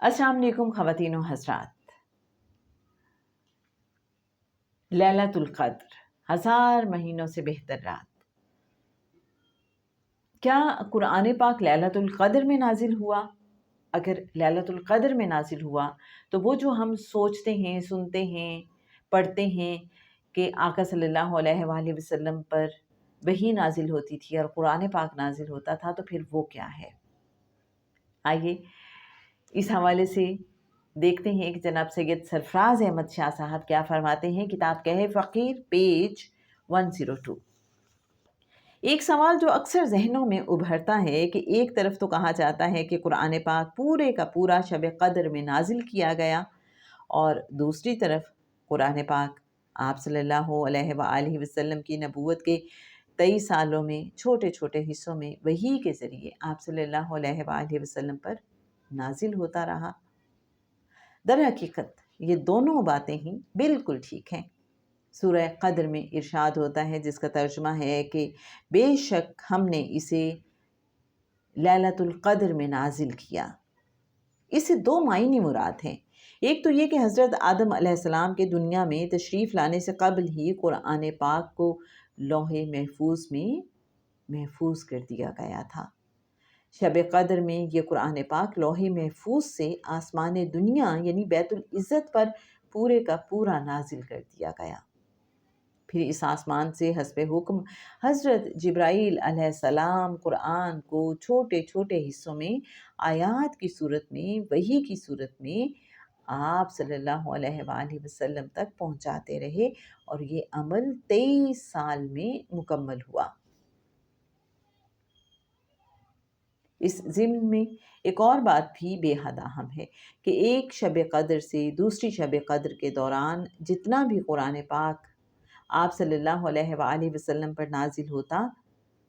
अस्सलाम वालेकुम ख़वातीन व हज़रात। लैलतुल क़द्र, 1000 महीनों से बेहतर रात। क्या कुरान पाक लैलतुल क़द्र में नाजिल हुआ? अगर लैलतुल क़द्र में नाजिल हुआ तो वो जो हम सोचते हैं, सुनते हैं, पढ़ते हैं कि आका सल्लल्लाहु अलैहि वसल्लम पर वही नाजिल होती थी और कुरान पाक नाजिल होता था, तो फिर वो क्या है? आइए इस हवाले से देखते हैं कि जनाब सैयद सरफराज अहमद शाह साहब क्या फरमाते हैं। किताब कहे फ़कीर, पेज 102। एक सवाल जो अक्सर जहनों में उभरता है कि एक तरफ तो कहा जाता है कि कुरान पाक पूरे का पूरा शब क़द्र में नाजिल किया गया, और दूसरी तरफ कुरान पाक आप सल्लल्लाहु अलैहि वसल्लम की नबूवत के 23 सालों में छोटे छोटे हिस्सों में वही के ज़रिए आप सल्लल्लाहु अलैहि वसल्लम पर नाजिल होता रहा। दर हकीकत ये दोनों बातें ही बिल्कुल ठीक हैं। सूरह क़द्र में इरशाद होता है, जिसका तर्जुमा है कि बेशक हमने इसे लैलतुल क़द्र में नाजिल किया। इससे दो मायने मुराद हैं। एक तो ये कि हज़रत आदम अलैहिस्सलाम के दुनिया में तशरीफ़ लाने से कबल ही कुरान पाक को लौहे महफूज में महफूज कर दिया गया था। शब क़द्र में ये कुरान पाक लौहे महफूज से आसमान दुनिया यानी बैतुल इज़्ज़त पर पूरे का पूरा नाजिल कर दिया गया। फिर इस आसमान से हस्बे हुक्म हज़रत जिब्राईल अलैहिस्सलाम कुरान को छोटे छोटे हिस्सों में आयात की सूरत में, वही की सूरत में आप सल्लल्लाहु अलैहि वसल्लम तक पहुँचाते रहे, और ये अमल 23 साल में मुकम्मल हुआ। इस ज़िम्न में एक और बात भी बेहद अहम है कि एक शब क़द्र से दूसरी शब क़द्र के दौरान जितना भी कुरान पाक आप सल्लल्लाहु अलैहि वसल्लम पर नाजिल होता,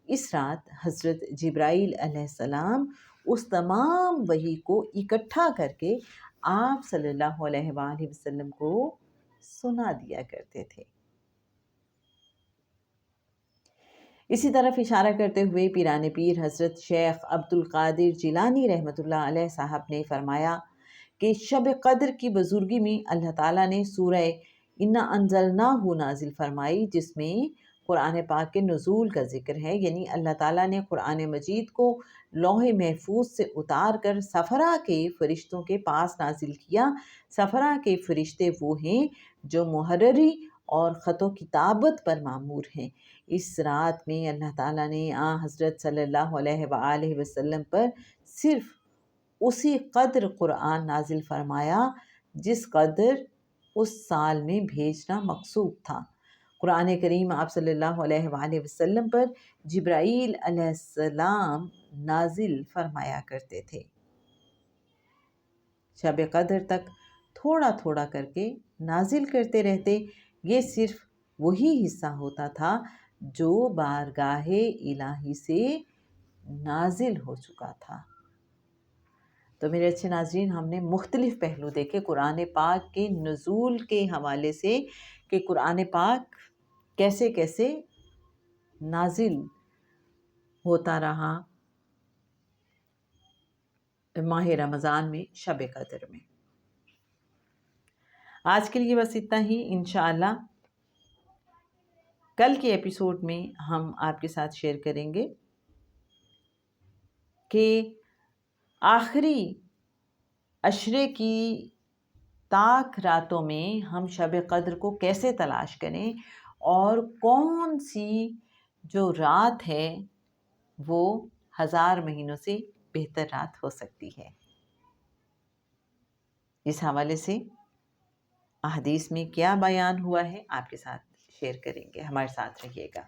इस रात हज़रत जिब्राईल अलैहिस्सलाम उस तमाम वही को इकट्ठा करके आप सल्लल्लाहु अलैहि वसल्लम को सुना दिया करते थे। इसी तरफ इशारा करते हुए पीराने पीर हज़रत शेख अब्दुल क़ादिर जिलानी रहमतुल्लाह अलैह साहब ने फरमाया कि शब क़द्र की बुज़ुर्गी में अल्लाह ताला ने सूरह इन्ना अंज़लनाहु नाजिल फरमाई, जिसमें कुरान पाक के नुज़ूल का ज़िक्र है। यानी अल्लाह ताला ने कुरान मजीद को लौहे महफूज से उतार कर सफ़रा के फ़रिश्तों के पास नाजिल किया। सफ़रा के फ़रिश्ते वो हैं जो मुहर्ररी और ख़तो किताबत पर मामूर हैं। इस रात में अल्लाह ताला ने हज़रत सल्लल्लाहु अलैहि वसल्लम पर सिर्फ़ उसी कद्र कुरान नाजिल फरमाया जिस कद्र उस साल में भेजना मकसूद था। कुरान करीम आप सल्लल्लाहु अलैहि वसल्लम पर जिब्राईल अलैहिस्सलाम नाजिल फरमाया करते थे। शब क़द्र तक थोड़ा थोड़ा करके नाजिल करते रहते। ये सिर्फ वही हिस्सा होता था जो बारगाहे इलाही से नाजिल हो चुका था। तो मेरे अच्छे नाज़रीन, हमने मुख्तलिफ़ पहलू देखे कुरान पाक के नुज़ूल के हवाले से कि कुरान पाक कैसे कैसे नाजिल होता रहा माह रमज़ान में शब क़द्र में। आज के लिए बस इतना ही। इंशाअल्लाह कल के एपिसोड में हम आपके साथ शेयर करेंगे कि आखिरी अशरे की ताक रातों में हम शब क़द्र को कैसे तलाश करें, और कौन सी जो रात है वो 1000 महीनों से बेहतर रात हो सकती है। इस हवाले से अहदीस में क्या बयान हुआ है आपके साथ शेयर करेंगे। हमारे साथ रहिएगा।